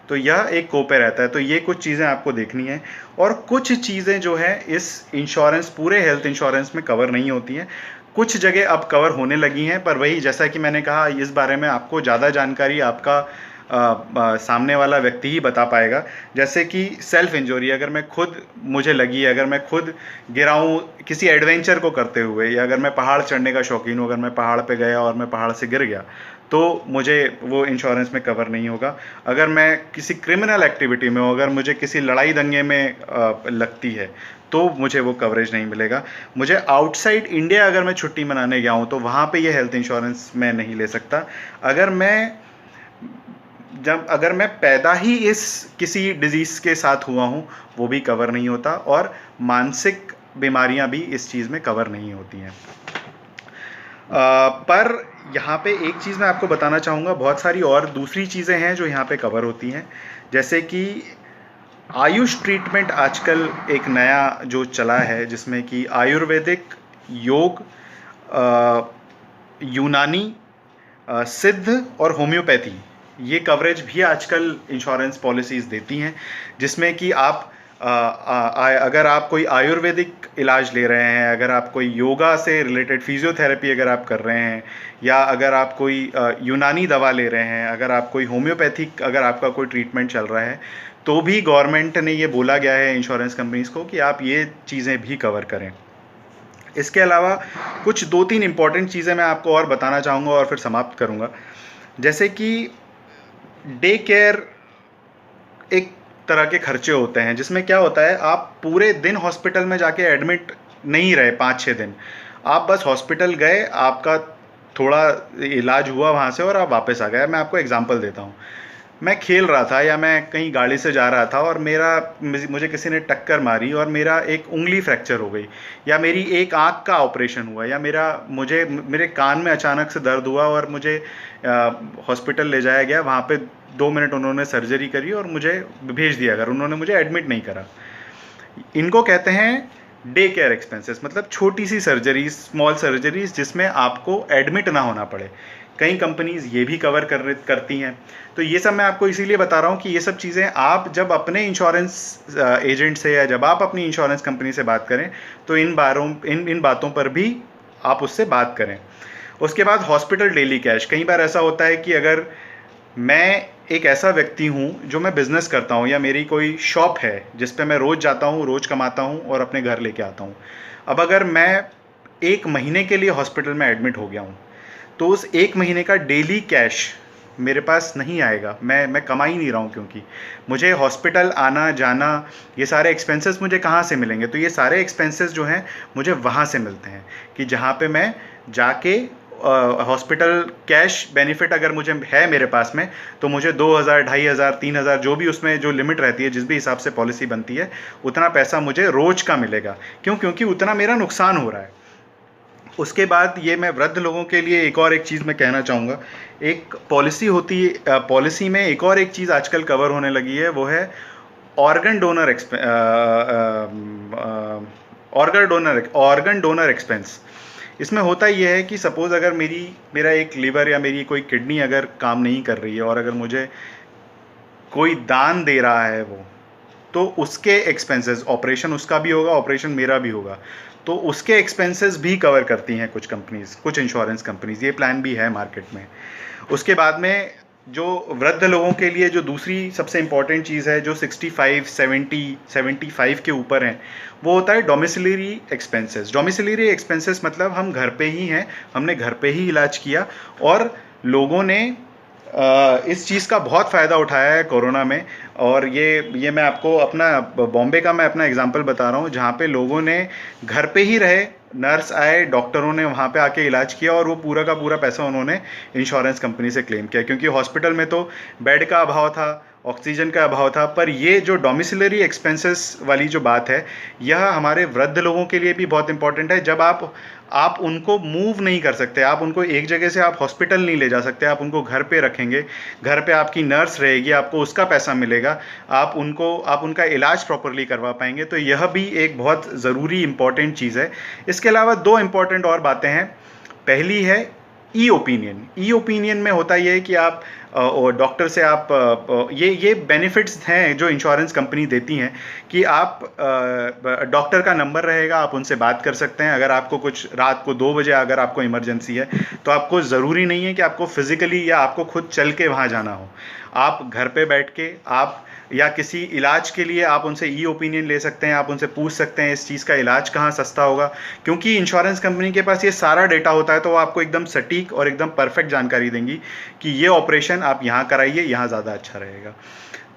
तो यह एक कोपे रहता है। तो ये कुछ चीज़ें आपको देखनी है, और कुछ चीज़ें जो है इस इंश्योरेंस, पूरे हेल्थ इंश्योरेंस में कवर नहीं होती हैं। कुछ जगह अब कवर होने लगी हैं, पर वही जैसा कि मैंने कहा, इस बारे में आपको ज़्यादा जानकारी आपका सामने वाला व्यक्ति ही बता पाएगा। जैसे कि सेल्फ इंजरी, अगर मैं खुद, मुझे लगी, अगर मैं खुद गिराऊँ किसी एडवेंचर को करते हुए, या अगर मैं पहाड़ चढ़ने का शौकीन हूँ, अगर मैं पहाड़ पे गया और मैं पहाड़ से गिर गया तो मुझे वो इंश्योरेंस में कवर नहीं होगा। अगर मैं किसी क्रिमिनल एक्टिविटी में हूँ, अगर मुझे किसी लड़ाई दंगे में लगती है तो मुझे वो कवरेज नहीं मिलेगा। मुझे आउटसाइड इंडिया अगर मैं छुट्टी मनाने गया हूँ तो वहाँ पे ये हेल्थ इंश्योरेंस मैं नहीं ले सकता। अगर मैं पैदा ही इस किसी डिजीज़ के साथ हुआ हूँ वो भी कवर नहीं होता, और मानसिक बीमारियाँ भी इस चीज़ में कवर नहीं होती हैं। पर यहाँ पे एक चीज़ मैं आपको बताना चाहूँगा, बहुत सारी और दूसरी चीज़ें हैं जो यहाँ पे कवर होती हैं। जैसे कि आयुष ट्रीटमेंट आजकल एक नया जो चला है, जिसमें कि आयुर्वेदिक, योग, यूनानी सिद्ध और होम्योपैथी ये कवरेज भी आजकल इंश्योरेंस पॉलिसीज़ देती हैं, जिसमें कि आप अगर आप कोई आयुर्वेदिक इलाज ले रहे हैं, अगर आप कोई योगा से रिलेटेड फिजियोथेरेपी अगर आप कर रहे हैं, या अगर आप कोई यूनानी दवा ले रहे हैं, अगर आप कोई होम्योपैथिक अगर आपका कोई ट्रीटमेंट चल रहा है, तो भी गवर्नमेंट ने ये बोला गया है इंश्योरेंस कंपनीज़ को कि आप ये चीज़ें भी कवर करें। इसके अलावा कुछ 2-3 इम्पॉर्टेंट चीज़ें मैं आपको और बताना चाहूँगा और फिर समाप्त करूँगा। जैसे कि डे केयर एक तरह के खर्चे होते हैं, जिसमें क्या होता है, आप पूरे दिन हॉस्पिटल में जाके एडमिट नहीं रहे 5-6 दिन, आप बस हॉस्पिटल गए, आपका थोड़ा इलाज हुआ वहाँ से और आप वापस आ गए। मैं आपको एग्जांपल देता हूँ। मैं खेल रहा था या मैं कहीं गाड़ी से जा रहा था और मुझे किसी ने टक्कर मारी और मेरा एक उंगली फ्रैक्चर हो गई, या मेरी एक आँख का ऑपरेशन हुआ, या मेरे कान में अचानक से दर्द हुआ और मुझे हॉस्पिटल ले जाया गया। वहाँ पे 2 मिनट उन्होंने सर्जरी करी और मुझे भेज दिया घर, उन्होंने मुझे एडमिट नहीं करा। इनको कहते हैं डे केयर एक्सपेंसेस, मतलब छोटी सी सर्जरीज, स्मॉल सर्जरीज, जिसमें आपको एडमिट ना होना पड़े। कई कंपनीज ये भी कवर करती हैं। तो ये सब मैं आपको इसीलिए बता रहा हूँ कि ये सब चीज़ें आप जब अपने इंश्योरेंस एजेंट से या जब आप अपनी इंश्योरेंस कंपनी से बात करें, तो इन बातों पर भी आप उससे बात करें। उसके बाद हॉस्पिटल डेली कैश। कई बार ऐसा होता है कि अगर मैं एक ऐसा व्यक्ति हूँ जो मैं बिज़नेस करता हूँ, या मेरी कोई शॉप है जिस पे मैं रोज़ जाता हूँ, रोज़ कमाता हूँ और अपने घर लेके आता हूँ। अब अगर मैं 1 महीने के लिए हॉस्पिटल में एडमिट हो गया हूँ, तो उस 1 महीने का डेली कैश मेरे पास नहीं आएगा। मैं कमा ही नहीं रहा हूँ, क्योंकि मुझे हॉस्पिटल आना जाना, ये सारे एक्सपेंसेस मुझे कहाँ से मिलेंगे? तो ये सारे एक्सपेंसेस जो हैं मुझे वहाँ से मिलते हैं, कि जहाँ पे मैं जाके हॉस्पिटल कैश बेनिफिट अगर मुझे है मेरे पास में, तो मुझे 2000, 2500, 3000 जो भी उसमें जो लिमिट रहती है, जिस भी हिसाब से पॉलिसी बनती है, उतना पैसा मुझे रोज का मिलेगा। क्योंकि उतना मेरा नुकसान हो रहा है। उसके बाद ये मैं वृद्ध लोगों के लिए एक चीज़ मैं कहना चाहूँगा। एक पॉलिसी होती है, पॉलिसी में एक और एक चीज़ आजकल कवर होने लगी है, वो है ऑर्गन डोनर एक्सपेंस। इसमें होता ये है कि सपोज़ अगर मेरा एक लिवर या मेरी कोई किडनी अगर काम नहीं कर रही है, और अगर मुझे कोई दान दे रहा है वो, तो उसके एक्सपेंसेस, ऑपरेशन उसका भी होगा, ऑपरेशन मेरा भी होगा, तो उसके एक्सपेंसेस भी कवर करती हैं कुछ कंपनीज़, कुछ इंश्योरेंस कंपनीज़। ये प्लान भी है मार्केट में। उसके बाद में जो वृद्ध लोगों के लिए जो दूसरी सबसे इम्पॉर्टेंट चीज़ है, जो 65, 70, 75 के ऊपर हैं, वो होता है डोमिसिलरी एक्सपेंसेस। डोमिसिलरी एक्सपेंसेस मतलब हम घर पे ही हैं, हमने घर पे ही इलाज किया, और लोगों ने इस चीज़ का बहुत फ़ायदा उठाया है कोरोना में। और ये मैं आपको अपना बॉम्बे का मैं अपना एग्जांपल बता रहा हूँ, जहाँ पे लोगों ने घर पे ही रहे, नर्स आए, डॉक्टरों ने वहाँ पे आके इलाज किया, और वो पूरा का पूरा पैसा उन्होंने इंश्योरेंस कंपनी से क्लेम किया, क्योंकि हॉस्पिटल में तो बेड का अभाव था, ऑक्सीजन का अभाव था। पर ये जो डोमिसिलरी एक्सपेंसेस वाली जो बात है, यह हमारे वृद्ध लोगों के लिए भी बहुत इंपॉर्टेंट है। जब आप उनको मूव नहीं कर सकते, आप उनको एक जगह से आप हॉस्पिटल नहीं ले जा सकते, आप उनको घर पे रखेंगे, घर पे आपकी नर्स रहेगी, आपको उसका पैसा मिलेगा, आप उनका इलाज प्रॉपरली करवा पाएंगे। तो यह भी एक बहुत ज़रूरी इंपॉर्टेंट चीज़ है। इसके अलावा 2 इंपॉर्टेंट और बातें हैं। पहली है ई ओपिनियन। ई ओपिनियन में होता यह है कि आप डॉक्टर से आप ये बेनिफिट्स हैं जो इंश्योरेंस कंपनी देती हैं, कि आप डॉक्टर का नंबर रहेगा, आप उनसे बात कर सकते हैं। अगर आपको कुछ रात को 2 बजे अगर आपको इमरजेंसी है, तो आपको ज़रूरी नहीं है कि आपको फिज़िकली या आपको खुद चल के वहाँ जाना हो। आप घर पे बैठ के आप या किसी इलाज के लिए आप उनसे ई ओपिनियन ले सकते हैं, आप उनसे पूछ सकते हैं इस चीज़ का इलाज कहाँ सस्ता होगा, क्योंकि इंश्योरेंस कंपनी के पास ये सारा डेटा होता है। तो वो आपको एकदम सटीक और एकदम परफेक्ट जानकारी देंगी कि ये ऑपरेशन आप यहाँ कराइए, यहाँ ज़्यादा अच्छा रहेगा।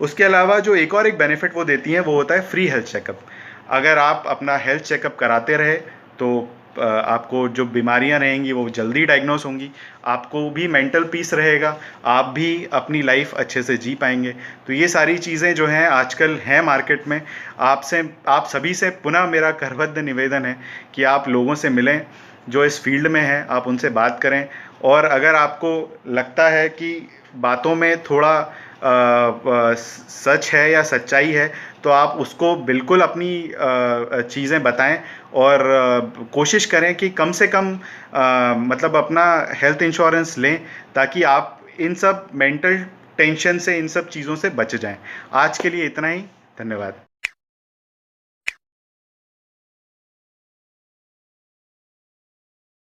उसके अलावा जो एक बेनिफिट वो देती हैं, वो होता है फ्री हेल्थ चेकअप। अगर आप अपना हेल्थ चेकअप कराते रहे, तो आपको जो बीमारियां रहेंगी वो जल्दी डायग्नोस होंगी, आपको भी मेंटल पीस रहेगा, आप भी अपनी लाइफ अच्छे से जी पाएंगे। तो ये सारी चीज़ें जो हैं आजकल हैं मार्केट में। आप सभी से पुनः मेरा करबद्ध निवेदन है कि आप लोगों से मिलें जो इस फील्ड में हैं, आप उनसे बात करें। और अगर आपको लगता है कि बातों में थोड़ा सच है या सच्चाई है, तो आप उसको बिल्कुल अपनी चीज़ें बताएं और कोशिश करें कि कम से कम मतलब अपना हेल्थ इंश्योरेंस लें, ताकि आप इन सब मेंटल टेंशन से, इन सब चीज़ों से बच जाएं। आज के लिए इतना ही, धन्यवाद।